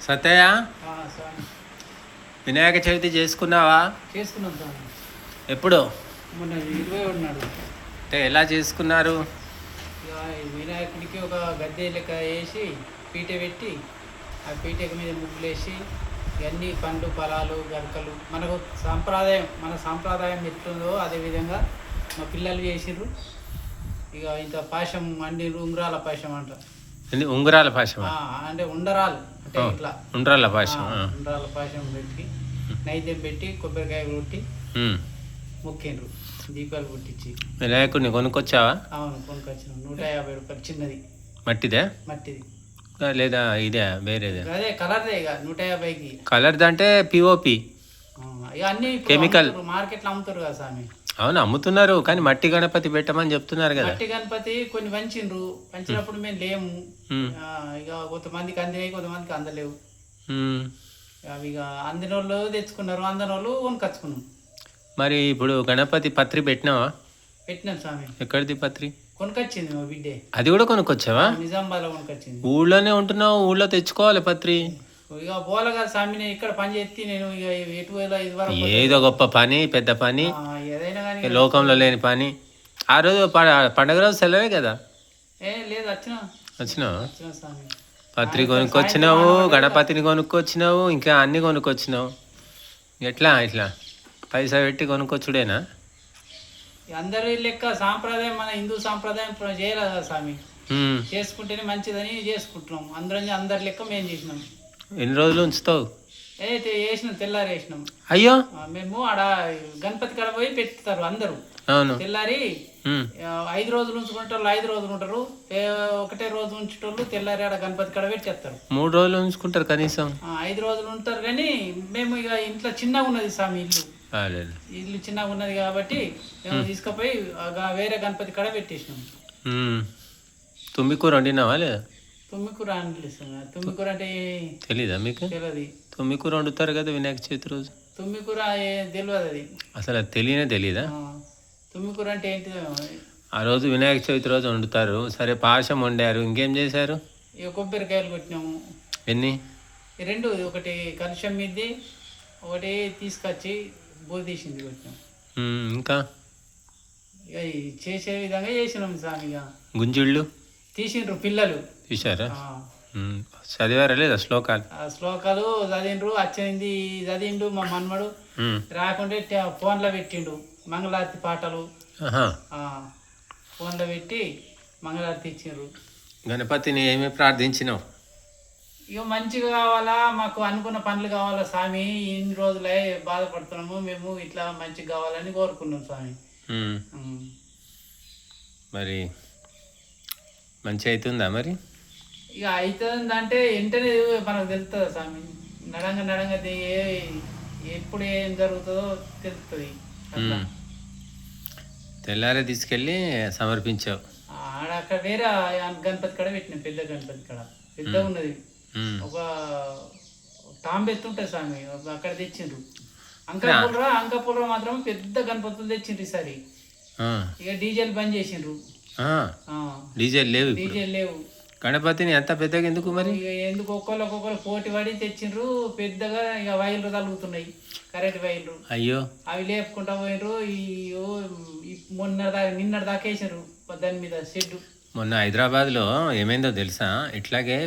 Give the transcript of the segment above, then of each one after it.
సత్యయ్య, స్వామి వినాయక చవితి చేసుకున్నావా? చేసుకున్నాం స్వామి. ఎప్పుడు? మొన్న 20 ఉన్నాడు. అంటే ఎలా చేసుకున్నారు? ఇక వినాయకుడికి ఒక గద్దె లెక్క వేసి పీట పెట్టి ఆ పీటక మీద ముగ్గులు వేసి ఇవన్నీ పండ్లు ఫలాలు గరకలు మనకు మన సాంప్రదాయం ఎట్లుందో అదేవిధంగా మా పిల్లలు చేసిర్రు. ఇక ఇంత పాశం అన్ని ఉంగరాల పాశం అంట. ఉంగరాల పాశం అంటే ఉండరాలు అంటే ఇట్లా ఉండ్రాల పాశం. ఉండ్రాల పాశం పెట్టి నైద్యం పెట్టి కొబ్బరికాయ కొట్టి మొక్కిండ్రు, దీపాలు పుట్టించి. వినాయకుడిని కొనుక్కొచ్చావా? అవును, కొనుక్కొచ్చినాం. 150 రూపాయలు చిన్నది. మట్టిదే? మట్టిది లేదా ఇదే వేరేదే? అదే కలర్దే. ఇక 150కి కలర్ది అంటే పిఓపి. ఇక అన్ని కెమికల్ మార్కెట్లో అమ్ముతారు కదా స్వామి. అవును, అమ్ముతున్నారు, కానీ మట్టి గణపతి పెట్టమని చెప్తున్నారు కదా. మట్టి గణపతి కొన్ని పంచిండ్రు. పంచినప్పుడు మేము లేము. ఇక కొంతమందికి అందినాయి, కొంతమందికి అందలేవు. అవి ఇక అందిన వాళ్ళు తెచ్చుకున్నారు, అందని వాళ్ళు కొనుకొచ్చుకున్నాం. మరి ఇప్పుడు గణపతి పత్రి పెట్టినావా? పెట్టినాం స్వామి. ఎక్కడిది పత్రి? కొనుకొచ్చింది మా బిడ్డే. అది కూడా కొనుక్కొచ్చావా? నిజామాబాద్లో కొనుకొచ్చింది. ఊళ్ళోనే ఉంటున్నావు, ఊళ్ళో తెచ్చుకోవాలి పత్రి. ఇక పోలగా స్వామి, నేను ఇక్కడ పని చేస్తే నేను ఇక ఎటు వేళ ఇది వరకు ఏదో గొప్ప పని, పెద్ద పని, ఏదైనా కానీ లోకంలో లేని పని. ఆ రోజు పండగ రోజు సెలవే కదా? లేదు, వచ్చినా స్వామి. పత్రి కొనుక్కొచ్చినావు, గణపతిని కొనుక్కొచ్చినావు, ఇంకా అన్ని కొనుక్కొచ్చినావు. ఎట్లా ఇట్లా పైసా పెట్టి కొనుక్కొచ్చుడేనా? అందరి లెక్క సాంప్రదాయం, మన హిందూ సాంప్రదాయం చేయలేదు కదా స్వామి. చేసుకుంటేనే మంచిదని చేసుకుంటున్నాం. అందరి లెక్క మేము చేసినాం. ఎన్ని రోజులు ఉంచుతావు? అయితే వేసినాం, తెల్లారి వేసినాం. అయ్యో, మేము ఆడ గణపతి కాడ పోయి పెట్టుతారు అందరూ. అవును. తెల్లారి 5 రోజులు ఉంచుకుంటారు, 5 రోజులు ఉంటారు. ఒకటే రోజు ఉంచేటోళ్ళు తెల్లారి ఆడ గణపతి కాడ పెట్టేస్తారు. 3 రోజులు ఉంచుకుంటారు కనీసం. 5 రోజులు ఉంటారు. కానీ మేము ఇక ఇంట్లో చిన్నగా ఉన్నది స్వామి, ఇల్లు చిన్నగా ఉన్నది కాబట్టి మేము తీసుకుపోయి వేరే గణపతి కాడ పెట్టేసినాం. తుమ్మికూర వండినావా లేదా? తుమ్మికూర అనలేదు. తుమ్మికూర అంటే తెలీదా మీకు? తెలియదు. తుమ్మికూర వండుతారు కదా వినాయక చవితి రోజు. తుమ్మికూర తెలియదు. అది అసలు అది తెలీదా? తుమ్మికూర అంటే ఏంటిదో. ఆ రోజు వినాయక చవితి రోజు వండుతారు. సరే, పాశం వండారు, ఇంకేం చేశారు? ఇక కొబ్బరికాయలు కొట్టినాము. ఎన్ని? 2. ఒకటి కలుషం మీది, ఒకటి తీసుకొచ్చి బోధీసింది కొట్టినాం. ఇంకా ఇక చేసే విధంగా చేసినాం స్వామి. ఇక గుంజుళ్ళు తీసిండ్రు పిల్లలు. తీశారా? చదివారా లేదా శ్లోకాలు? శ్లోకాలు చదివిండ్రు. వచ్చింది చదివిండు మా మన్మడు. రాకుంటే ఫోన్లో పెట్టిండు మంగళారతి పాటలు. ఫోన్లో పెట్టి మంగళారతి ఇచ్చిండ్రు. గణపతిని ఏమి ప్రార్థించినావు? ఇక మంచిగా కావాలా, మాకు అనుకున్న పనులు కావాలా స్వామి. ఇన్ని రోజులే బాధపడుతున్నాము, మేము ఇట్లా మంచిగా కావాలని కోరుకున్నాం స్వామి. మరి మంచి అవుతుందా? మరి ఇక అవుతుందంటే వెంటనే మనకు తెలుస్తుంది స్వామి. నడంగా ఎప్పుడు ఏం జరుగుతుందో తెలుస్తుంది. తెల్లారే తీసుకెళ్ళి సమర్పించావు. అక్కడ వేరే గణపతి కాడ పెట్టినాం, పెద్ద గణపతి కాడ. పెద్ద ఉన్నది, ఒక తాంబెత్తు ఉంటుంది స్వామి. అక్కడ తెచ్చిండ్రు. అంకాపూర్లో మాత్రం పెద్ద గణపతులు తెచ్చిండ్రు ఈసారి. ఇక డీజేలు బంద్ చేసిండ్రు. డీజేలు లేవు. గణపతిని అంత పెద్దగా ఎందుకు మరి? ఎందుకు ఒక్కొక్కరు పోటీ పడి తెచ్చిండ్రు పెద్దగా. ఇక వైర్లు తలుగుతున్నాయి, కరెంట్ వైర్లు. అయ్యో, అవి లేపుకుంటా పోయినరు. నిన్నటి దాకా వేసిండ్రు దాని మీద షెడ్డు. మొన్న హైదరాబాద్లో ఏమైందో తెలుసా? ఇట్లాగే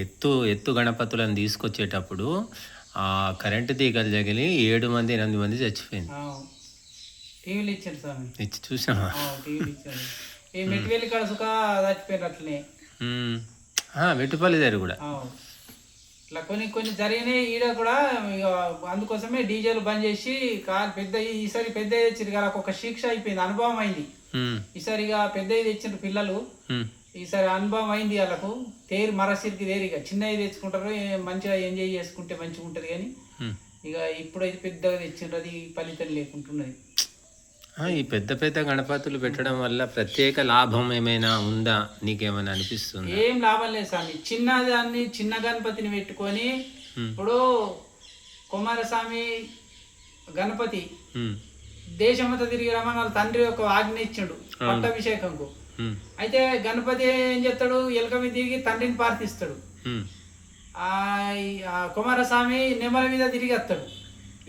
ఎత్తు గణపతులను తీసుకొచ్చేటప్పుడు ఆ కరెంటు తీగలు తగిలి 7 మంది 8 మంది చచ్చిపోయింది. టీవీలు ఇచ్చారు స్వామి. ఇచ్చి చూసావా? టీవీలు ఇచ్చారు. ఈ మెట్టివేలి కాడ సుఖ చచ్చిపోయారు అట్లనే. వెట్టుపల్లి దగ్గర కూడా ఇట్లా కొన్ని జరిగినాయి ఈడ కూడా. అందుకోసమే డీజేలు బంద్ చేసి ఈసారి పెద్ద తెచ్చిండ్రు కదా, ఒక శిక్ష అయిపోయింది, అనుభవం అయింది. ఈసారి ఇక పెద్ద తెచ్చిండ్రు పిల్లలు. ఈసారి అనుభవం అయింది వాళ్ళకు. మరసిరికి ఇక చిన్నవి తెచ్చుకుంటారు, మంచిగా ఎంజాయ్ చేసుకుంటే మంచిగా ఉంటుంది. కానీ ఇక ఇప్పుడైతే పెద్దగా తెచ్చిండ్రు, అది ఫలితం లేకుంటున్నది. ఈ పెద్ద గణపతులు పెట్టడం వల్ల ప్రత్యేక లాభం ఏమైనా ఉందా? నీకేమైనా అనిపిస్తుంది? ఏం లాభం లేదు స్వామి. చిన్న గణపతిని పెట్టుకొని ఇప్పుడు కుమారస్వామి గణపతి దేశమంతా తిరిగి రమ్మని వాళ్ళ తండ్రి ఒక ఆజ్ఞ ఇచ్చిండు పట్టాభిషేకంకు. అయితే గణపతి ఏం చేస్తాడు? ఎలక మీద తిరిగి తండ్రిని ప్రార్థిస్తాడు. ఆ కుమారస్వామి నెమల మీద తిరిగి వస్తాడు.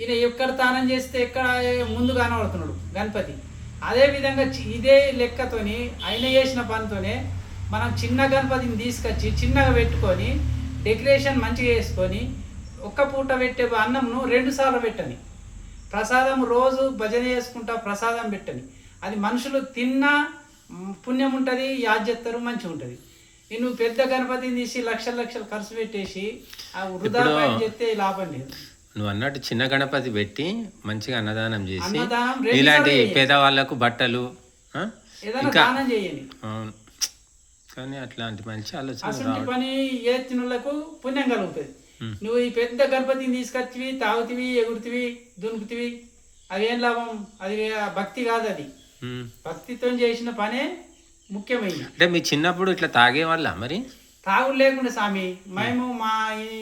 ఈయన ఎక్కడ తానం చేస్తే ఎక్కడ ముందు కనబడుతున్నాడు గణపతి. అదేవిధంగా ఇదే లెక్కతోని ఆయన చేసిన పనితోనే మనం చిన్న గణపతిని తీసుకొచ్చి చిన్నగా పెట్టుకొని డెకరేషన్ మంచిగా వేసుకొని ఒక్క పూట పెట్టే అన్నంను 2 సార్లు పెట్టని, ప్రసాదం రోజు భజన చేసుకుంటా ప్రసాదం పెట్టని, అది మనుషులు తిన్నా పుణ్యం ఉంటుంది, యాద్ చేస్తారు, మంచిగా ఉంటుంది. నువ్వు పెద్ద గణపతిని తీసి లక్షలు లక్షలు ఖర్చు పెట్టేసి ఆ వృధా పని చేస్తే లాభం లేదు. నువ్వు అన్నట్టు చిన్న గణపతి పెట్టి మంచిగా అన్నదానం చేసి అన్నదానం ఇలాంటి పేదవాళ్ళకు బట్టలు ఏదైనా దానం చేయండి. అవును, కానీ అట్లాంటి మంచి ఆలోచన అసలు పని చేతినులకు పుణ్యం కలుగుతుంది. నువ్వు ఈ పెద్ద గణపతిని తీసుకొచ్చివి తాగుతివి, ఎగురుతివి, దునుకుతివి, అదేం లాభం? అది భక్తి కాదు, అది భక్తితో చేసిన పనే ముఖ్యమైనది. అంటే మీ చిన్నప్పుడు ఇట్లా తాగే వాళ్ళ మరి? తాగుడు లేకుండా స్వామి, మేము మా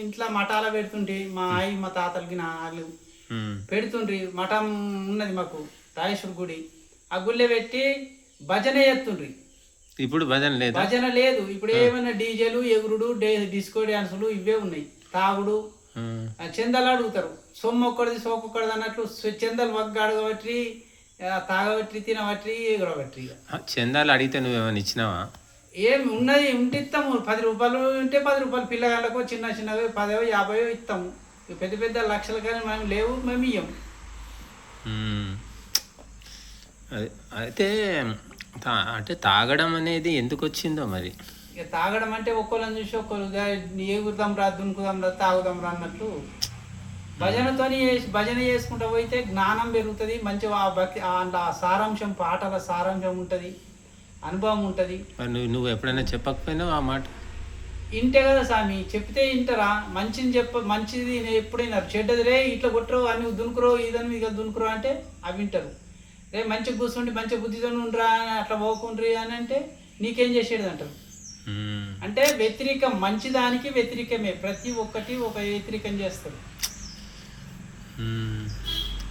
ఇంట్లో మఠాల పెడుతుంటే మా అయ్యి మా తాతలకి వాళ్ళు పెడుతుండ్రి. మఠం ఉన్నది మాకు, రాజేశ్వర గుడి. ఆ గుళ్ళే పెట్టి భజన చేస్తుండ్రి. ఇప్పుడు భజన లేదు, భజన లేదు. ఇప్పుడు ఏమైనా డీజేలు, ఎగురుడు, డిస్కో డ్యాన్సులు ఇవే ఉన్నాయి. తాగుడు, చందాలు అడుగుతారు. సొమ్ము ఒక్కడిది సోకొక్కడిది అన్నట్లు చందాలు వగ్గ అడగబట్టి, తాగబట్టి, తినబట్టి, ఎగురబట్టి. చందాలు అడిగితే నువ్వేమైనా ఇచ్చినావా? ఏమి ఉన్నది ఉంటే ఇస్తాము. 10 రూపాయలు ఉంటే 10 రూపాయలు పిల్లగాళ్ళకు చిన్న చిన్నవి 10, 50 ఇస్తాము. పెద్ద పెద్ద లక్షల కానీ మేము లేవు, మేము ఇయ్యము. అయితే అంటే తాగడం అనేది ఎందుకు వచ్చిందో మరి? ఇక తాగడం అంటే ఒక్కోళ్ళని చూసి ఒక్కరు ఎగురుదాం రా, దునుకుదాం రా, తాగుదాం రా అన్నట్లు భజనతోని భజన చేసుకుంటూ పోతే జ్ఞానం పెరుగుతుంది. మంచిగా ఆ భక్తి ఆ సారాంశం, పాటల సారాంశం ఉంటుంది, అనుభవం ఉంటుంది. నువ్వు ఎప్పుడైనా చెప్పకపోయినావు ఆ మాట? ఇంటే కదా స్వామి, చెప్తే ఇంటరా? మంచిది మంచిది ఎప్పుడైనా చెడ్డది రే ఇట్లా కొట్టరు అని దునుకురో, ఇదని ఇక దునుకురో అంటే అవి వింటారు. రే మంచిగా కూర్చుండి మంచిగా బుద్ధితో ఉండరా, అట్లా పోకుండ్రి అని అంటే నీకేం చేసేది అంటారు. అంటే వ్యతిరేకం, మంచిదానికి వ్యతిరేకమే. ప్రతి ఒక్కటి ఒక వ్యతిరేకం చేస్తారు.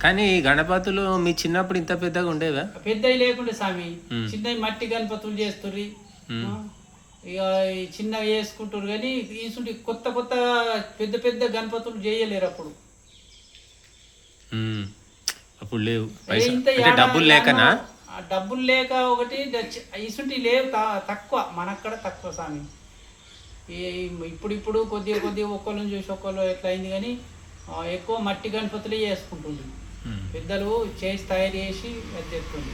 కానీ గణపతులు మీ చిన్నప్పుడు ఇంత పెద్దగా ఉండేవా? పెద్దవి లేకుండే స్వామి, చిన్నవి మట్టి గణపతులు చేస్తుర్రి. ఇక చిన్నవి చేసుకుంటారు కానీ ఈ కొత్త కొత్త పెద్ద పెద్ద గణపతులు చేయలేరు అప్పుడు. అప్పుడు లేవు, డబ్బులు లేకనా? డబ్బులు లేక ఒకటి, ఇసుంటి లేవు, తక్కువ, మనక్కడ తక్కువ స్వామి. ఇప్పుడు కొద్దిగా ఒక్కళ్ళని చూసి ఒక్కళ్ళు ఎట్లా అయింది కానీ ఎక్కువ మట్టి గణపతులే చేసుకుంటుండ్రు. పెద్దలు చేసి తయారు చేసి అది చెప్తుంది.